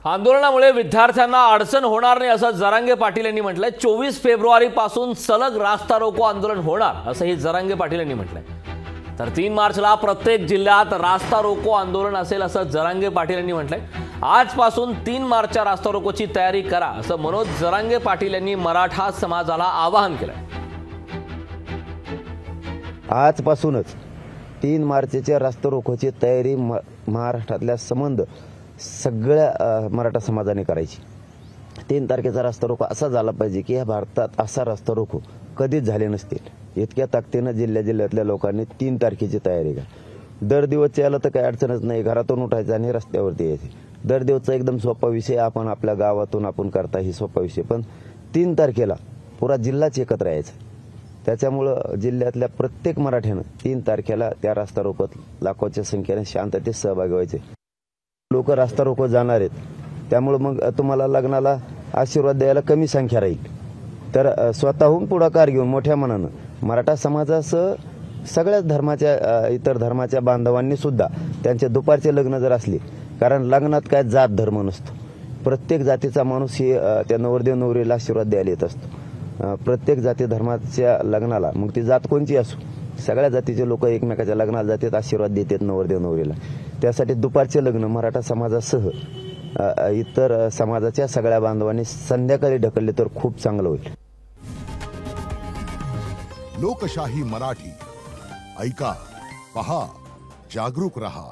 आंदोलनामुळे विद्यार्थ्यांना अडचण होणार नाही असं जरांगे पाटील यांनी म्हटलंय। 24 फेब्रुवारी पासून सलग रास्ता रोको आंदोलन होणार असंही जरांगे पाटील यांनी म्हटलंय। तर 3 मार्चला प्रत्येक जिल्ह्यात रास्ता रोको आंदोलन असेल असं जरांगे पाटील यांनी म्हटलंय। आजपासून 3 मार्चच्या रास्ता रोकोची तयारी करा असं मनोज जरांगे पाटील यांनी मराठा समाजाला आवाहन केलंय। आजपासूनच 3 मार्चच्या रास्ता रोकोची तयारी महाराष्ट्रातल्या संबंध सगळ्या मराठा समाजाने करायची। 3 तारखेचा रास्ता रोको असा झाला पाहिजे की या भारतात असा रास्ता रोको कधीच झाले नसतील। इतक्या ताकदीनं जिल्ह्यातल्या लोकांनी 3 तारखेची तयारी करा। दर दिवसच्या याला तर काही अडचणच नाही, घरातून उठायचं आणि रस्त्यावरती यायचे। दर दिवसचा एकदम सोपा विषय, आपण आपल्या गावातून आपण करता ही सोपा विषय, पण 3 तारखेला पुरा जिल्हाच एकत्र यायचा। त्याच्यामुळं जिल्ह्यातल्या प्रत्येक मराठ्यानं 3 तारखेला त्या रास्ता रोकोत लाखोच्या संख्येने शांततेत सहभागी व्हायचे। लोक रास्ता रोको जाणार आहेत, त्यामुळे मग तुम्हाला लग्नाला आशीर्वाद द्यायला कमी संख्या राहील। तर स्वतःहून पुढाकार घेऊन मोठ्या मनानं मराठा समाजासह सगळ्याच धर्माच्या इतर धर्माच्या बांधवांनी सुद्धा त्यांचे दुपारचे लग्न जर असले, कारण लग्नात काय जात धर्म नसतो, प्रत्येक जातीचा माणूस ही त्या नवरदेव नवरीला आशीर्वाद द्यायला येत असतो। प्रत्येक जाती धर्माच्या लग्नाला, मग ती जात कोणची असो, सगळ्या जातीचे लोक एकमेकाच्या लग्नाला जातात, आशीर्वाद देतात नवरदेव नवरीला। त्यासाठी दुपारचे लग्न मराठा समाजासह इतर समाजाच्या सगळ्या बांधवांनी संध्याकाळी ढकलले तर खूप चांगलं होईल। लोकशाही मराठी ऐका, पहा, जागरूक रहा।